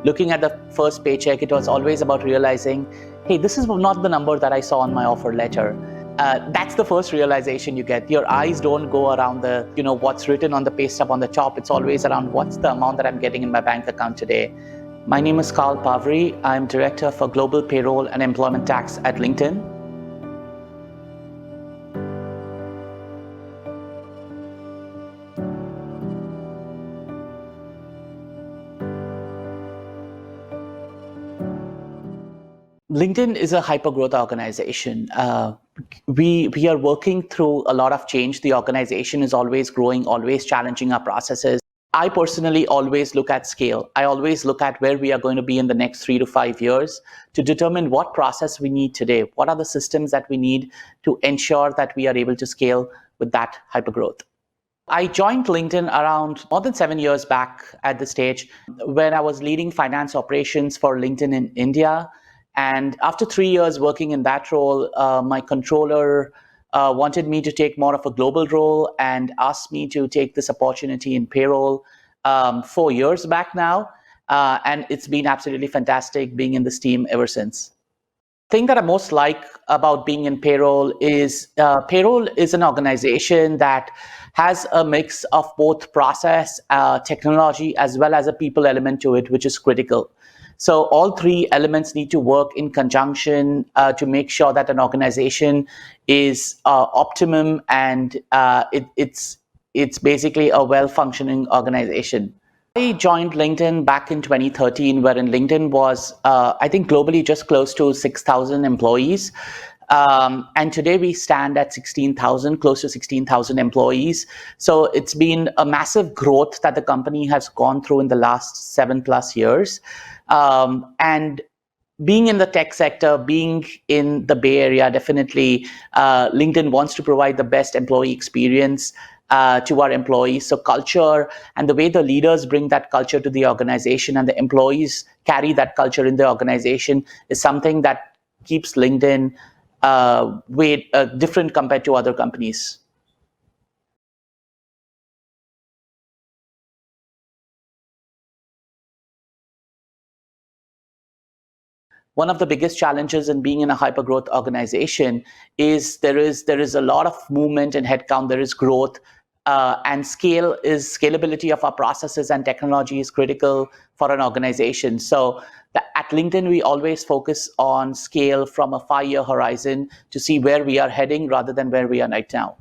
looking at the first paycheck, it was always about realizing, hey, this is not the number that I saw on my offer letter. That's the first realization you get. Your eyes don't go around the, what's written on the pay stub on the top. It's always around what's the amount that I'm getting in my bank account today. My name is Carl Pavri. I'm Director for Global Payroll and Employment Tax at LinkedIn. LinkedIn is a hyper-growth organization. We are working through a lot of change. The organization is always growing, always challenging our processes. I personally always look at scale. I always look at where we are going to be in the next 3 to 5 years to determine what process we need today. What are the systems that we need to ensure that we are able to scale with that hypergrowth? I joined LinkedIn around more than 7 years back at this stage when I was leading finance operations for LinkedIn in India. And after 3 years working in that role, my controller wanted me to take more of a global role and asked me to take this opportunity in payroll 4 years back now. And it's been absolutely fantastic being in this team ever since. The thing that I most like about being in payroll is an organization that has a mix of both process, technology, as well as a people element to it, which is critical. So all three elements need to work in conjunction to make sure that an organization is optimum and it's basically a well-functioning organization. I joined LinkedIn back in 2013, wherein LinkedIn was, I think, globally just close to 6,000 employees. And today we stand at 16,000, close to 16,000 employees. So it's been a massive growth that the company has gone through in the last 7+ years. And being in the tech sector, being in the Bay Area, definitely LinkedIn wants to provide the best employee experience to our employees. So culture and the way the leaders bring that culture to the organization and the employees carry that culture in the organization is something that keeps LinkedIn different compared to other companies. One of the biggest challenges in being in a hypergrowth organization is there is a lot of movement in headcount, there is growth, and scalability of our processes and technology is critical for an organization. So at LinkedIn, we always focus on scale from a 5-year horizon to see where we are heading rather than where we are right now.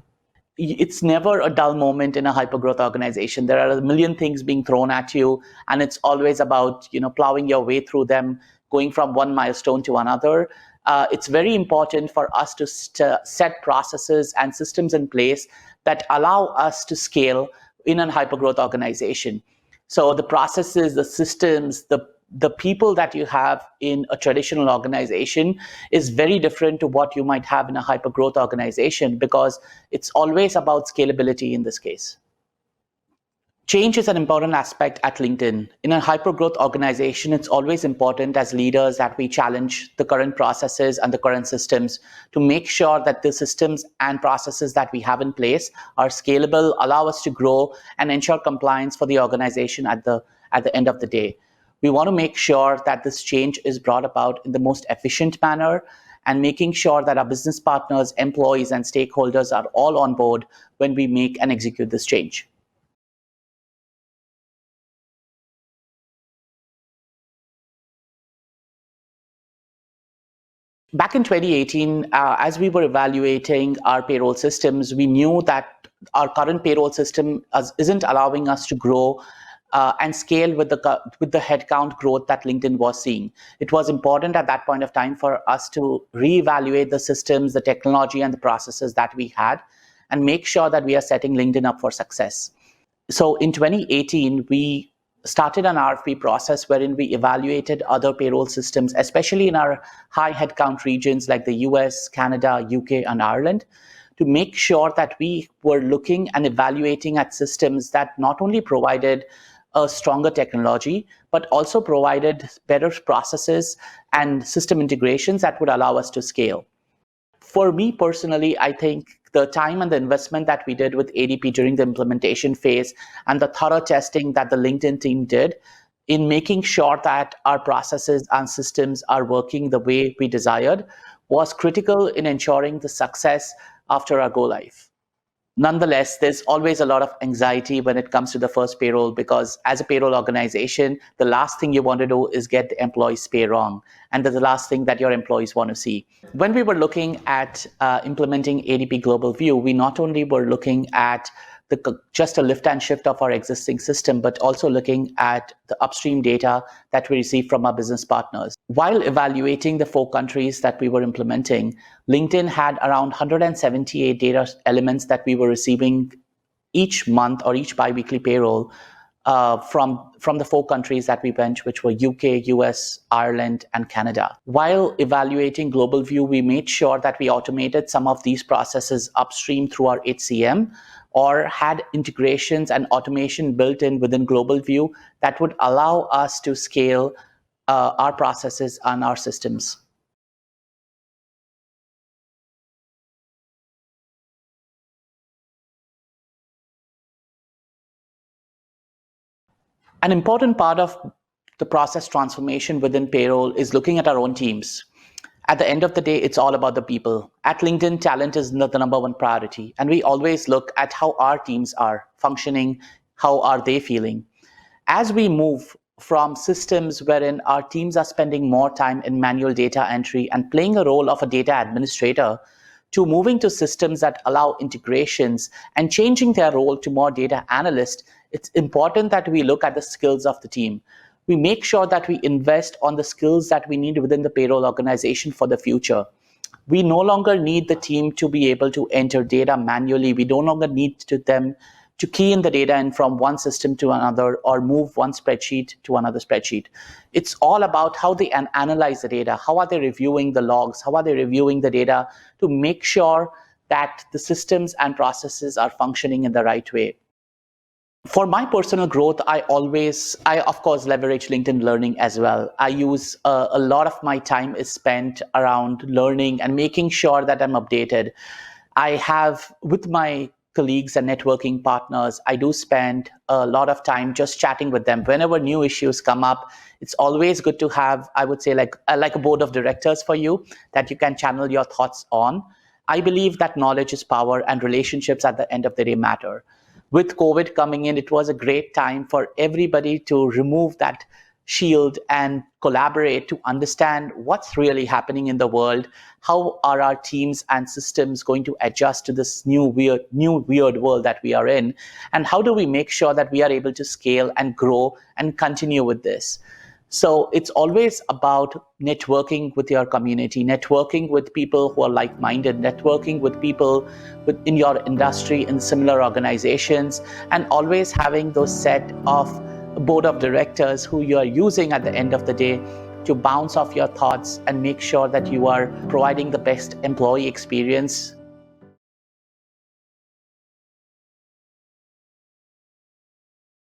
It's never a dull moment in a hypergrowth organization. There are a million things being thrown at you, and it's always about plowing your way through them, going from one milestone to another. It's very important for us to set processes and systems in place that allow us to scale in a hypergrowth organization. So the processes, the systems, the people that you have in a traditional organization is very different to what you might have in a hypergrowth organization, because it's always about scalability in this case. Change is an important aspect at LinkedIn. In a hypergrowth organization, it's always important as leaders that we challenge the current processes and the current systems to make sure that the systems and processes that we have in place are scalable, allow us to grow, and ensure compliance for the organization at the end of the day. We want to make sure that this change is brought about in the most efficient manner and making sure that our business partners, employees, and stakeholders are all on board when we make and execute this change. Back in 2018, as we were evaluating our payroll systems, we knew that our current payroll system isn't allowing us to grow and scale with the headcount growth that LinkedIn was seeing. It was important at that point of time for us to reevaluate the systems, the technology, and the processes that we had, and make sure that we are setting LinkedIn up for success. So in 2018, we started an RFP process wherein we evaluated other payroll systems, especially in our high headcount regions like the US, Canada, UK, and Ireland, to make sure that we were looking and evaluating at systems that not only provided a stronger technology, but also provided better processes and system integrations that would allow us to scale. For me personally, I think the time and the investment that we did with ADP during the implementation phase and the thorough testing that the LinkedIn team did in making sure that our processes and systems are working the way we desired was critical in ensuring the success after our go live. Nonetheless, there's always a lot of anxiety when it comes to the first payroll because, as a payroll organization, the last thing you want to do is get the employees' pay wrong. And that's the last thing that your employees want to see. When we were looking at implementing ADP Global View, we not only were looking at just a lift and shift of our existing system, but also looking at the upstream data that we receive from our business partners. While evaluating the 4 countries that we were implementing, LinkedIn had around 178 data elements that we were receiving each month or each biweekly payroll from the 4 countries that we went, which were UK, US, Ireland, and Canada. While evaluating Global View, we made sure that we automated some of these processes upstream through our HCM or had integrations and automation built in within Global View that would allow us to scale our processes and our systems. An important part of the process transformation within payroll is looking at our own teams. At the end of the day, it's all about the people. At LinkedIn, talent is the number one priority. And we always look at how our teams are functioning, how are they feeling. As we move from systems wherein our teams are spending more time in manual data entry and playing a role of a data administrator, to moving to systems that allow integrations and changing their role to more data analyst, it's important that we look at the skills of the team. We make sure that we invest on the skills that we need within the payroll organization for the future. We no longer need the team to be able to enter data manually. We no longer need them to key in the data in from one system to another or move one spreadsheet to another spreadsheet. It's all about how they analyze the data. How are they reviewing the logs? How are they reviewing the data to make sure that the systems and processes are functioning in the right way? For my personal growth, I of course leverage LinkedIn Learning as well. I use a lot of my time is spent around learning and making sure that I'm updated. I have, with my colleagues and networking partners, I do spend a lot of time just chatting with them. Whenever new issues come up, it's always good to have, I would say, like a board of directors for you that you can channel your thoughts on. I believe that knowledge is power and relationships at the end of the day matter. With COVID coming in, it was a great time for everybody to remove that shield and collaborate to understand what's really happening in the world. How are our teams and systems going to adjust to this new weird world that we are in? And how do we make sure that we are able to scale and grow and continue with this? So it's always about networking with your community, networking with people who are like-minded, networking with people in your industry, in similar organizations, and always having those set of board of directors who you are using at the end of the day to bounce off your thoughts and make sure that you are providing the best employee experience